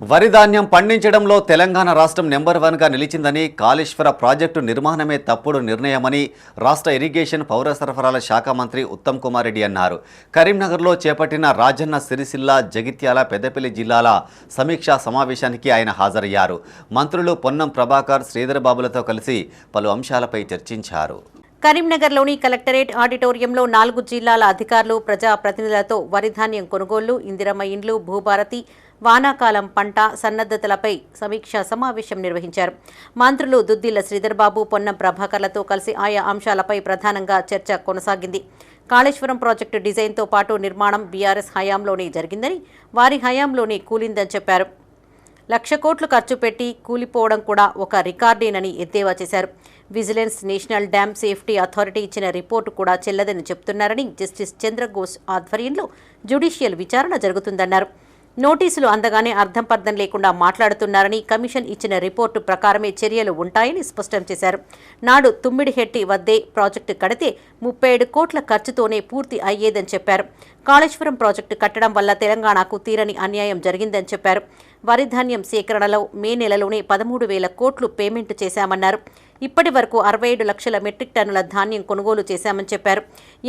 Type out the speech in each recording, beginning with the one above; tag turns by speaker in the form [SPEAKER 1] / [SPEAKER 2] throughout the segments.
[SPEAKER 1] వరి ధాన్యం పండించడంలో తెలంగాణ రాష్ట్రం నెంబర్ 1గా నిలిచిందని, కాళేశ్వర ప్రాజెక్టు నిర్మాణమే తప్పుడు నిర్ణయమని రాష్ట్ర ఇరిగేషన్ పౌర సరఫరాల శాఖ మంత్రి ఉత్తమ్ కుమార్ రెడ్డి అన్నారు. కరీంనగర్లో చేపట్టిన రాజన్న సిరిసిల్ల, జగిత్యాల, పెద్దపల్లి జిల్లాల సమీక్షా సమావేశానికి ఆయన హాజరయ్యారు. మంత్రులు పొన్నం ప్రభాకర్, శ్రీధర్ బాబులతో కలిసి పలు అంశాలపై చర్చించారు.
[SPEAKER 2] కరీంనగర్లోని కలెక్టరేట్ ఆడిటోరియంలో 4 జిల్లాల అధికారులు, ప్రజాప్రతినిధులతో వరి ధాన్యం కొనుగోళ్లు, ఇందిరమ్మ ఇండ్లు, భూభారతి, వానాకాలం పంట సన్నద్ధతలపై సమీక్షా సమావేశం నిర్వహించారు. మంత్రులు దుద్దిళ్ల శ్రీధర్బాబు, పొన్నం ప్రభాకర్లతో కలిసి ఆయా అంశాలపై ప్రధానంగా చర్చ కొనసాగింది. కాళేశ్వరం ప్రాజెక్టు డిజైన్తో పాటు నిర్మాణం బీఆర్ఎస్ హయాంలోనే జరిగిందని, వారి హయాంలోనే కూలిందని చెప్పారు. 1,00,000 కోట్లు ఖర్చు పెట్టి కూలిపోవడం కూడా ఒక రికార్డేనని ఎద్దేవా చేశారు. Vigilance, national dam safety authority ఇచ్చిన రిపోర్టు కూడా చెల్లదని చెప్తున్నారని, జస్టిస్ చంద్రఘోష్ ఆధ్వర్యంలో జ్యుడిషియల్ విచారణ జరుగుతుందన్నారు. నోటీసులు అందగానే అర్థం లేకుండా మాట్లాడుతున్నారని, కమిషన్ ఇచ్చిన రిపోర్టు ప్రకారమే చర్యలు ఉంటాయని స్పష్టం చేశారు. నాడు తుమ్మిడిహెట్టి వద్దే ప్రాజెక్టు కడితే 37 కోట్ల ఖర్చుతోనే పూర్తి అయ్యేదని చెప్పారు. కాళేశ్వరం ప్రాజెక్టు కట్టడం వల్ల తెలంగాణకు తీరని అన్యాయం జరిగిందని చెప్పారు. వరి ధాన్యం సేకరణలో మే నెలలోనే 13,000 కోట్లు పేమెంట్ చేశామన్నారు. ఇప్పటి వరకు 67 లక్షల మెట్రిక్ టన్నుల ధాన్యం కొనుగోలు చేశామని చెప్పారు.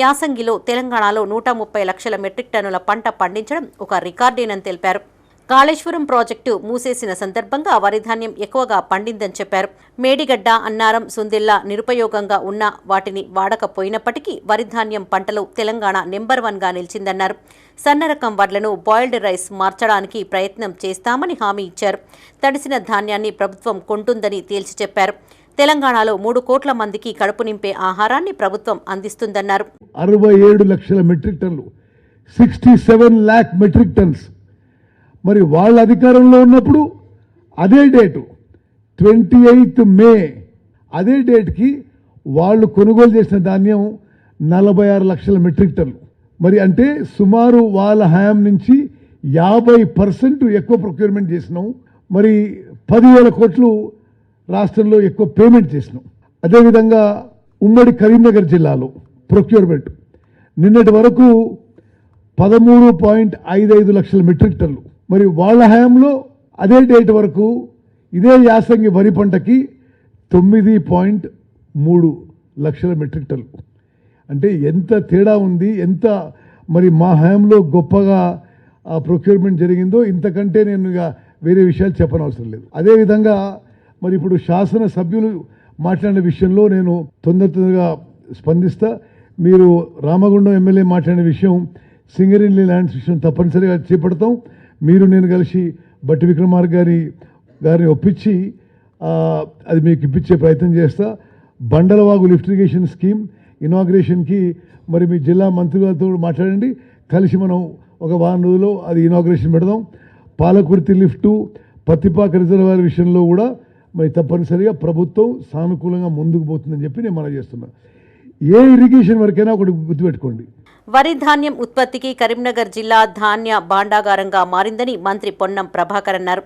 [SPEAKER 2] యాసంగిలో తెలంగాణలో 130 లక్షల మెట్రిక్ టన్నుల పంట పండించడం ఒక రికార్డేనని తెలిపారు. కాళేశ్వరం ప్రాజెక్టు మూసేసిన సందర్భంగా వరి ధాన్యం ఎక్కువగా పండిందని చెప్పారు. మేడిగడ్డ, అన్నారం, సుందిల్లా నిరుపయోగంగా ఉన్న వాటిని వాడకపోయినప్పటికీ వరి ధాన్యం పంటలో తెలంగాణ నెంబర్ 1గా నిలిచిందన్నారు. సన్నరకం వడ్లను బాయిల్డ్ రైస్ మార్చడానికి ప్రయత్నం చేస్తామని హామీ ఇచ్చారు. తడిసిన ధాన్యాన్ని ప్రభుత్వం కొంటుందని తేల్చి చెప్పారు. తెలంగాణలో 3 కోట్ల మందికి కడుపు నింపే ఆహారాన్ని ప్రభుత్వం అందిస్తుందన్నారు.
[SPEAKER 3] 67 లక్షల మెట్రిక్ టన్నులు, 67 lakh మెట్రిక్ టన్స్. మరి వాళ్ళ అధికారంలో ఉన్నప్పుడు అదే డేటు 28 మే, అదే డేట్కి వాళ్ళు కొనుగోలు చేసిన ధాన్యం 46 లక్షల మెట్రిక్ టన్నులు. మరి అంటే సుమారు వాళ్ళ హయాం నుంచి 50% ఎక్కువ ప్రొక్యూర్మెంట్ చేసినాం. మరి 10,000 కోట్లు రాష్ట్రంలో ఎక్కువ పేమెంట్ చేసినాం. అదేవిధంగా ఉమ్మడి కరీంనగర్ జిల్లాలో ప్రొక్యూర్మెంట్ నిన్నటి వరకు 13.55 లక్షల మెట్రిక్ టన్నులు. మరి వాళ్ళ హయాంలో అదే డేట్ వరకు ఇదే యాసంగి వరి పంటకి 9.3 లక్షల మెట్రిక్ టన్నులు. అంటే ఎంత తేడా ఉంది, ఎంత మరి మా హయాంలో గొప్పగా ప్రొక్యూర్మెంట్ జరిగిందో ఇంతకంటే నేను ఇక వేరే విషయాలు చెప్పనవసరం లేదు. అదేవిధంగా మరి ఇప్పుడు శాసన సభ్యులు మాట్లాడిన విషయంలో నేను తొందరగా స్పందిస్తా. మీరు రామగుండం ఎమ్మెల్యే మాట్లాడిన విషయం, సింగరేణి ల్యాండ్స్ విషయం తప్పనిసరిగా చేపడతాం. మీరు నేను కలిసి బట్టి విక్రమార్క గారిని ఒప్పించి అది మీకు ఇప్పించే ప్రయత్నం చేస్తా. బండలవాగు లిఫ్ట్ ఇరిగేషన్ స్కీమ్ ఇనాగ్రేషన్కి మరి మీ జిల్లా మంత్రులతో మాట్లాడండి. కలిసి మనం ఒక వారం రోజుల్లో అది ఇనాగ్రేషన్ పెడదాం. పాలకుర్తి లిఫ్టు, పత్తిపాక రిజర్వాయర్ విషయంలో కూడా మరి తప్పనిసరిగా ప్రభుత్వం సానుకూలంగా ముందుకు పోతుందని చెప్పి నేను మనం చేస్తున్నా. ఏ ఇరిగేషన్ వరకైనా ఒకటి గుర్తుపెట్టుకోండి,
[SPEAKER 2] వరి ధాన్యం ఉత్పత్తికి కరీంనగర్ జిల్లా ధాన్య భాండాగారంగా మారిందని మంత్రి పొన్నం ప్రభాకర్ అన్నారు.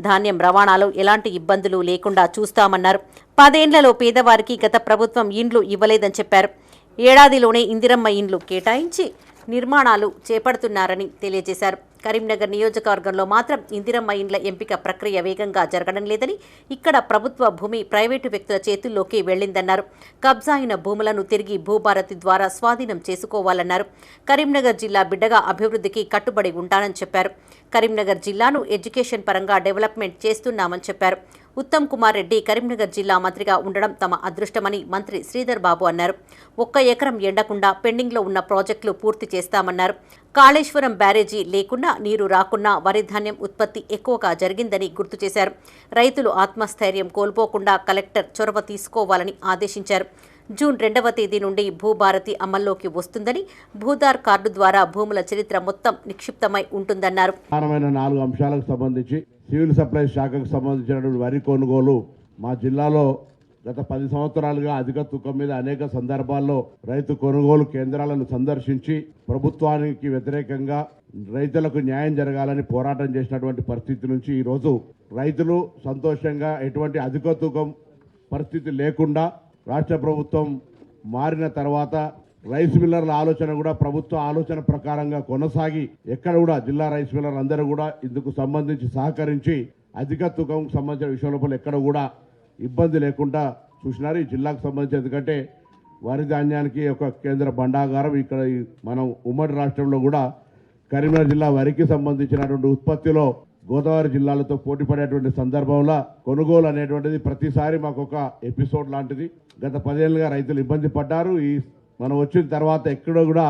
[SPEAKER 2] ధాన్యం రవాణాలో ఎలాంటి ఇబ్బందులు లేకుండా చూస్తామన్నారు. 10 ఏళ్లలో పేదవారికి గత ప్రభుత్వం ఇండ్లు ఇవ్వలేదని చెప్పారు. ఏడాదిలోనే ఇందిరమ్మ ఇండ్లు కేటాయించి నిర్మాణాలు చేపడుతున్నారని తెలియజేశారు. కరీంనగర్ నియోజకవర్గంలో మాత్రం ఇందిరమ్మ ఇండ్ల ఎంపిక ప్రక్రియ వేగంగా జరగడం లేదని, ఇక్కడ ప్రభుత్వ భూమి ప్రైవేటు వ్యక్తుల చేతుల్లోకి వెళ్లిందన్నారు. కబ్జా అయిన భూములను తిరిగి భూభారతి ద్వారా స్వాధీనం చేసుకోవాలన్నారు. కరీంనగర్ జిల్లా బిడ్డగా అభివృద్ధికి కట్టుబడి ఉంటానని చెప్పారు. కరీంనగర్ జిల్లాను ఎడ్యుకేషన్ పరంగా డెవలప్మెంట్ చేస్తున్నామని చెప్పారు. ఉత్తమ్ కుమార్ రెడ్డి కరీంనగర్ జిల్లా మంత్రిగా ఉండడం తమ అదృష్టమని మంత్రి శ్రీధర్ బాబు అన్నారు. 1 ఎకరం ఎండకుండా పెండింగ్లో ఉన్న ప్రాజెక్టులు పూర్తి చేస్తామన్నారు. కాళేశ్వరం బ్యారేజీ లేకున్నా, నీరు రాకున్నా వరి ధాన్యం ఉత్పత్తి ఎక్కువగా జరిగిందని గుర్తు చేశారు. రైతులు ఆత్మస్థైర్యం కోల్పోకుండా కలెక్టర్ చొరవ తీసుకోవాలని ఆదేశించారు. జూన్ 2వ తేదీ నుండి భూభారతి అమల్లోకి వస్తుందని, భూదార్ కార్డు ద్వారా భూముల చరిత్ర మొత్తం నిక్షిప్తమై ఉంటుందన్నారు.
[SPEAKER 4] 4 అంశాలకు సంబంధించి సివిల్ సప్లైస్ శాఖకు సంబంధించినటువంటి వరి కొనుగోలు మా జిల్లాలో గత 10 సంవత్సరాలుగా అధిక తూకం మీద అనేక సందర్భాల్లో రైతు కొనుగోలు కేంద్రాలను సందర్శించి ప్రభుత్వానికి వ్యతిరేకంగా రైతులకు న్యాయం జరగాలని పోరాటం చేసినటువంటి పరిస్థితి నుంచి ఈరోజు రైతులు సంతోషంగా ఎటువంటి అధిక తూకం పరిస్థితి లేకుండా రాష్ట్ర ప్రభుత్వం మారిన తర్వాత రైస్ మిల్లర్ల ఆలోచన కూడా ప్రభుత్వ ఆలోచన ప్రకారంగా కొనసాగి ఎక్కడ కూడా జిల్లా రైస్ మిల్లర్లు అందరూ కూడా ఇందుకు సంబంధించి సహకరించి అధిక తూకం సంబంధించిన విషయం లోపల ఎక్కడ కూడా ఇబ్బంది లేకుండా చూసినారు. ఈ జిల్లాకు సంబంధించి ఎందుకంటే వరి ధాన్యానికి ఒక కేంద్ర భండాగారం ఇక్కడ మనం ఉమ్మడి రాష్ట్రంలో కూడా కరీంనగర్ జిల్లా వరికి సంబంధించినటువంటి ఉత్పత్తిలో గోదావరి జిల్లాలతో పోటీ పడేటువంటి సందర్భంలో కొనుగోలు అనేటువంటిది ప్రతిసారి మాకు ఒక ఎపిసోడ్ లాంటిది. గత 10 ఏళ్ళుగా రైతులు ఇబ్బంది పడ్డారు. మనం వచ్చిన తర్వాత ఎక్కడో కూడా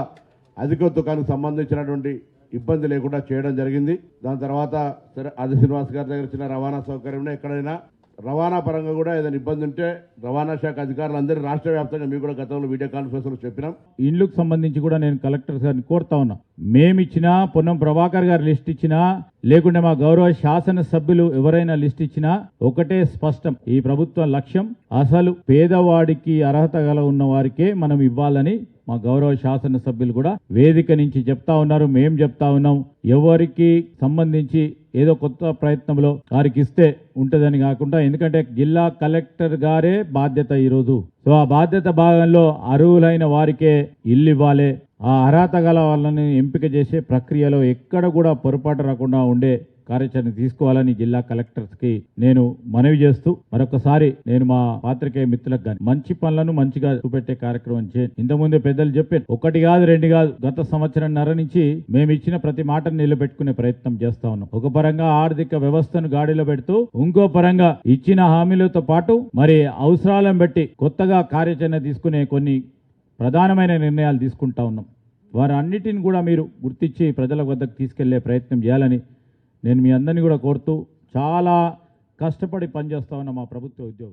[SPEAKER 4] అధిక తూకానికి సంబంధించినటువంటి ఇబ్బంది లేకుండా చేయడం జరిగింది. దాని తర్వాత సరే ఆది శ్రీనివాస్ గారి దగ్గర చిన్న రవాణా సౌకర్యం ఎక్కడైనా రవాణా పరంగా కూడా ఏదైనా ఇబ్బంది ఉంటే రవాణా శాఖ అధికారులు అందరూ రాష్ట్ర వ్యాప్తంగా మీకు కూడా గతంలో వీడియో కాన్ఫరెన్స్లో చెప్పినాం.
[SPEAKER 5] ఇండ్లకు సంబంధించి కూడా నేను కలెక్టర్ గారిని కోరుతా ఉన్నా. మేమిచ్చినా పొన్నం ప్రభాకర్ గారు లిస్ట్ ఇచ్చినా లేకుంటే మా గౌరవ శాసనసభ్యులు ఎవరైనా లిస్ట్ ఇచ్చినా ఒకటే స్పష్టం, ఈ ప్రభుత్వ లక్ష్యం అసలు పేదవాడికి అర్హత గల ఉన్న వారికే మనం ఇవ్వాలని మా గౌరవ శాసనసభ్యులు కూడా వేదిక నుంచి చెప్తా ఉన్నారు. మేం చెప్తా ఉన్నాం. ఎవరికి సంబంధించి ఏదో కొత్త ప్రయత్నంలో వారికి ఇస్తే ఉంటుందని కాకుండా, ఎందుకంటే జిల్లా కలెక్టర్ గారే బాధ్యత ఈరోజు. సో ఆ బాధ్యత భాగంలో అర్హులైన వారికే ఇల్లు ఇవ్వాలి. ఆ అర్హత గల వాళ్ళని ఎంపిక చేసే ప్రక్రియలో ఎక్కడ కూడా పొరపాటు రాకుండా ఉండే కార్యాచరణ తీసుకోవాలని జిల్లా కలెక్టర్స్కి నేను మనవి చేస్తూ మరొకసారి నేను మా పాత్రికేయ మిత్రులకు కానీ మంచి పనులను మంచిగా చూపెట్టే కార్యక్రమం చేయండి. ఇంతకుముందే పెద్దలు చెప్పారు, 1 కాదు 2 కాదు, గత సంవత్సరంన్నర నుంచి మేము ఇచ్చిన ప్రతి మాటను నిలబెట్టుకునే ప్రయత్నం చేస్తా ఉన్నాం. ఒక పరంగా ఆర్థిక వ్యవస్థను గాడిలో పెడుతూ ఇంకో పరంగా ఇచ్చిన హామీలతో పాటు మరి అవసరాలను బట్టి కొత్తగా కార్యాచరణ తీసుకునే కొన్ని ప్రధానమైన నిర్ణయాలు తీసుకుంటా ఉన్నాం. వారన్నిటిని కూడా మీరు గుర్తించి ప్రజల వద్దకు తీసుకెళ్లే ప్రయత్నం చేయాలని నేను మీ అందరినీ కూడా కోరుతూ, చాలా కష్టపడి పనిచేస్తా ఉన్న మా ప్రభుత్వ ఉద్యోగం